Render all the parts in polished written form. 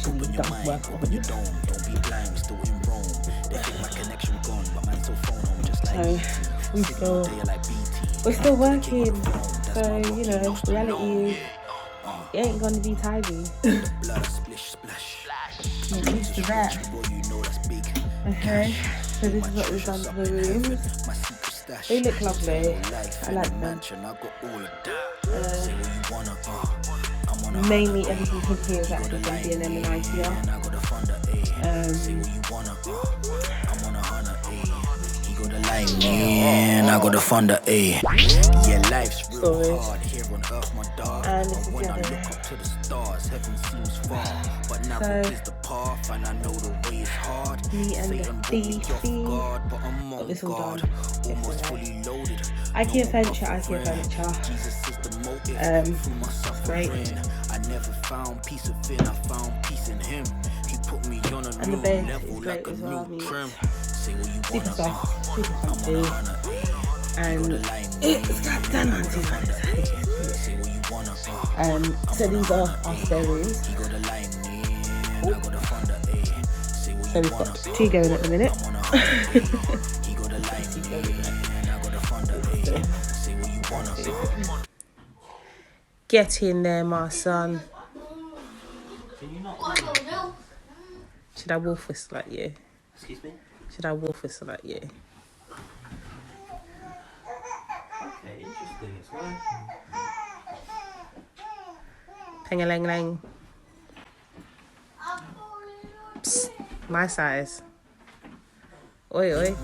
actually does work on. So we're still working. So you know, reality is it ain't gonna be tidy. Get used to that. Okay, so this is what we've done to the rooms. They look lovely. I like them. Mainly everything in here is actually from B&M and IKEA. And I got the thunder, eh? Yeah, life's real hard here on earth, my dog. And but when I look up to the stars, heaven seems far. But now is the path, and I know the way is hard. Me and the thief. Got this all done. Almost fully loaded. IKEA furniture. Jesus is the motive. Through my suffering, I never found peace within, I found peace in him. He put me on a new level like a new trim. Say what you super soft, super comfy, and it's got done on too. So these are our spare rooms. So we've got 2 going at the minute. Get in there, my son. Should I wolf whistle at you? Excuse me? Should I wolf whistle at you? Okay, interesting. It's working. Peng-a-lang-lang. Psst, my size. Oi, oi.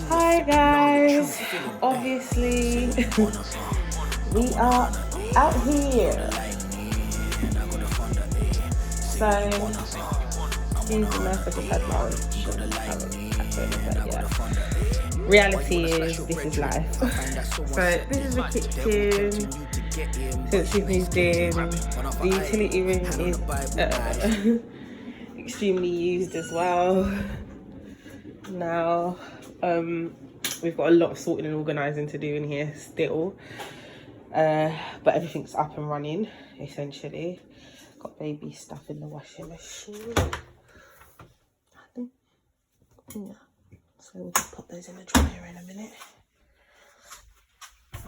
Hi guys. Obviously, we are out here. So, excuse me, I just had lunch. Reality is, this is life. So, this is the kitchen. Since we've moved in, the utility room is extremely used as well. Now, we've got a lot of sorting and organising to do in here still. But everything's up and running, essentially. Got baby stuff in the washing machine. Yeah. So we'll just pop those in the dryer in a minute.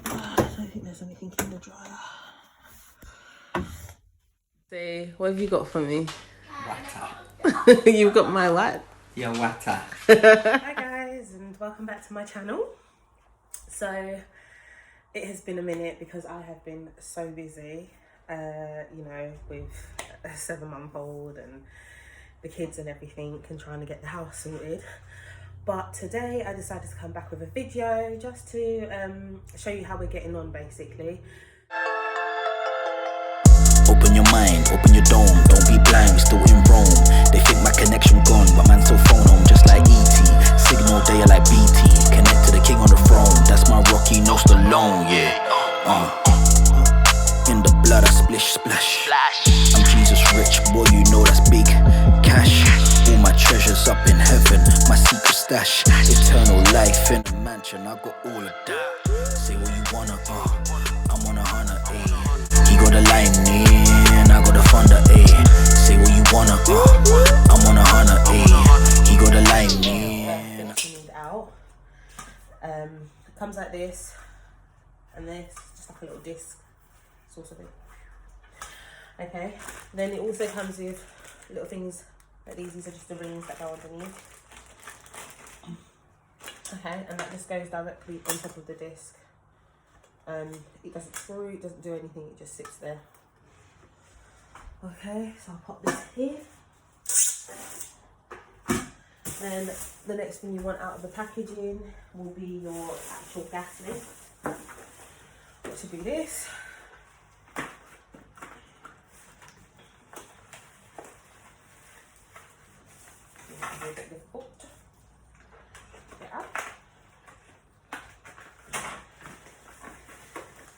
I don't think there's anything in the dryer. So, what have you got for me? Water. You've got my what? Yeah, water. Hi guys, and welcome back to my channel. So, it has been a minute because I have been so busy, you know, with a 7-month-old and the kids and everything, and trying to get the house sorted. But today I decided to come back with a video just to show you how we're getting on, basically. Open your mind, open your dome, don't be blind, we're still in Rome. They think my connection gone, but man still phone home just like E.T. Signal day like BT, connect to the king on the throne. That's my Rocky, no Stallone, yeah. In the blood I splish splash. I'm Jesus rich, boy you know that's big cash. All my treasures up in heaven, my secret stash. Eternal life in a mansion, I got all of that. Say what you wanna, I'm on 100, ayy. He got the lightning, I got the thunder, ayy. Say what you wanna, I'm on 100, ayy. He got the lightning. Cleaned out. It comes like this, and this, just like a little disc, sort of thing. Okay, then it also comes with little things like these. These are just the rings that go underneath. Okay, and that just goes directly on top of the disc. It doesn't screw, it doesn't do anything, it just sits there. Okay, so I'll pop this here. Then the next thing you want out of the packaging will be your actual gas lid. What to do this? A bit difficult. Get up.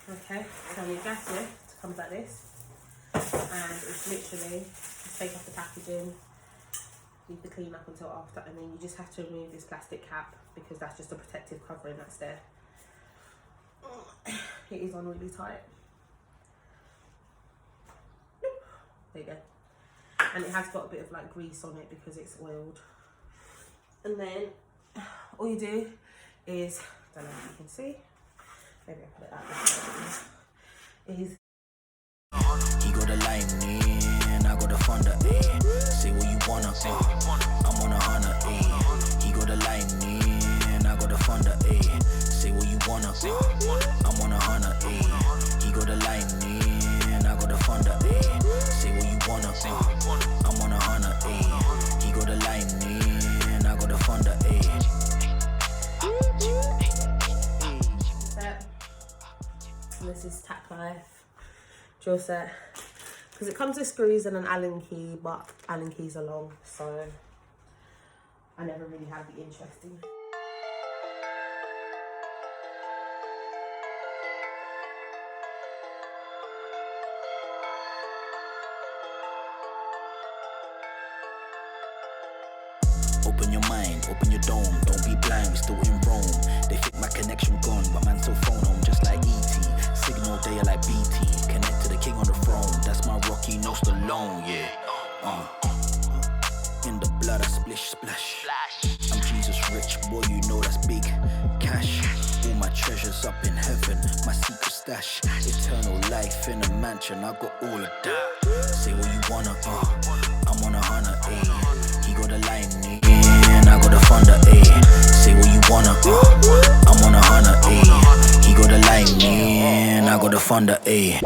Okay, so your gas lift comes like this, and it's literally just take off the packaging, leave the clean up until after, and then you just have to remove this plastic cap because that's just a protective covering that's there. It is on really tight. There you go. And it has got a bit of like grease on it because it's oiled. And then all you do is, I don't know if you can see, maybe I'll put it out this way, is he got the lightning, I got the thunder, say what you wanna, I'm on 100, he got the lightning, I got the thunder, say what you wanna, I'm on 100, he got the lightning, I got the thunder, say what you wanna, I'm on 100, he got the lightning, I got the thunder, and this is Tack Life drill set, because it comes with screws and an Allen key, but Allen keys are long, so I never really had the interest in. Open your mind, open your dome, don't be blind, we still in Rome. They think my connection gone, but man still phone home just like E.T. Signal day like BT, connect to the king on the throne. That's my Rocky, no Stallone, yeah. In the blood I splish splash. I'm Jesus rich, boy you know that's big cash. All my treasures up in heaven, my secret stash. Eternal life in a mansion, I got all of that. Say what you wanna, I'm on 100, he got the lightning, I got the thunder, say what you wanna, I'm on 100, he got the lightning, I got the thunder, yeah,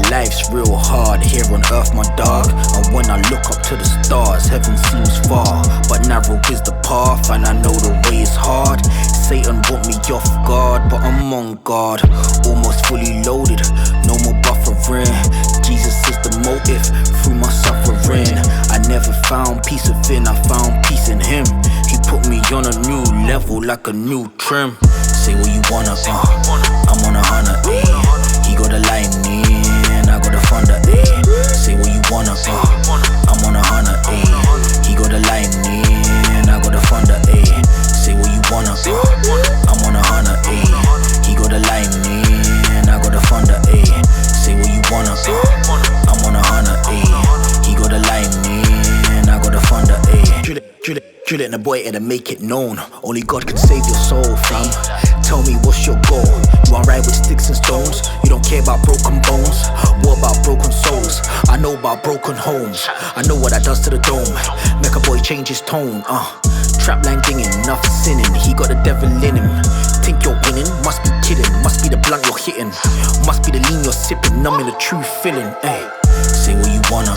life's real hard here on earth, my dog. And when I look up to the stars, heaven seems far, but narrow is the path, and I know the way is hard. Satan want me off guard, but I'm on guard, almost fully loaded, no more buffering. Jesus is the motive through my suffering. I never found peace within, I found peace in him. He put me on a new level like a new trim. Say what you wanna, I'm on 100, he got the lightning, I got the thunder, say what you wanna, I'm on 100, he got the lightning, I got the thunder, say what you wanna, I'm on 100, he got the lightning, I got the thunder, say what you wanna, I'm on 100, he got the lightning, I got the thunder, drill it in the boy and make it known. Only God can save your soul, fam. Tell me what's your goal? You wanna ride with sticks and stones? You don't care about broken bones? What about broken souls? I know about broken homes. I know what that does to the dome. Make a boy change his tone. Trap line dinging, nothing sinning. He got the devil in him. Think you're winning? Must be kidding. Must be the blunt you're hitting. Must be the lean you're sipping. Numb in the true feeling. Say what you wanna.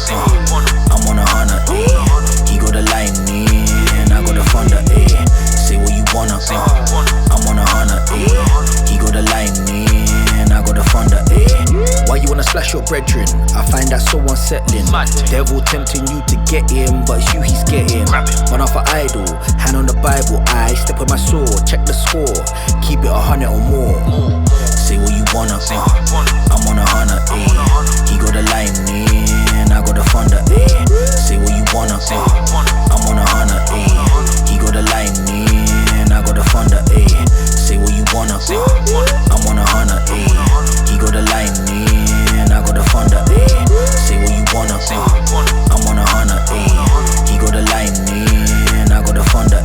I'm on 100. He got the lightning, I got the thunder. Say what you wanna. I'm on 100. He got the lightning, I got the thunder. Why you wanna splash your brethren? I find that so unsettling. Devil tempting you to get him, but it's you he's getting. Run off an idol, hand on the Bible. I step with my sword, check the score, keep it 100 or more. Say what you wanna, I'm on 100. He got the lightning, I got the thunder. Say what you wanna, I'm on 100. He got the lightning, I got the thunder. Say what you wanna, I'm on 100. He got the lightning, I got the thunder. Say what you wanna, I'm on 100. He got the lightning, I got the thunder.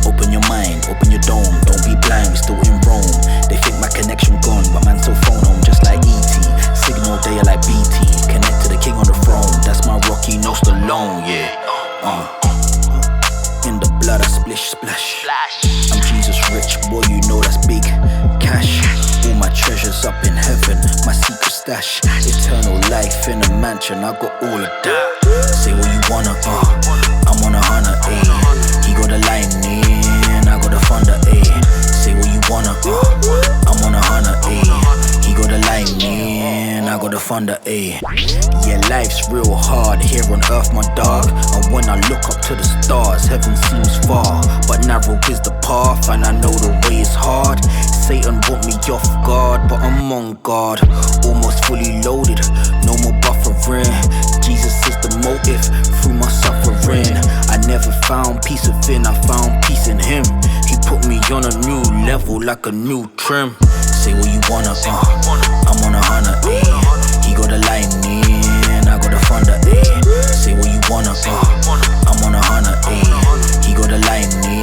Open your mind, open your dome, don't be blind, we still in Rome. They think my connection gone, but man still phone home just like E.T. Signal day like BT, connect to the king on the throne. That's my Rocky, no Stallone, yeah. In the blood I splish splash. I'm Jesus rich, boy you know that's big cash. All my treasures up in heaven, my secret stash. Eternal life in a mansion, I got all of that. Say what you wanna, I'm on 100. He got the lightning, I got the thunder. Say what you wanna, I'm on 100. He got the lightning, I got the thunder, ayy. Yeah, life's real hard here on earth, my dog. And when I look up to the stars, heaven seems far, but narrow is the path, and I know the way is hard. Satan want me off guard, but I'm on guard. Almost fully loaded, no more buffering. Jesus is the motive through my suffering. I never found peace within, I found peace in him. He put me on a new level like a new trim. Say what you wanna, I'm on 100, ayy. He got the lightning, I got the thunder, ayy. Say what you wanna, I'm on 100, ayy. He got the lightning.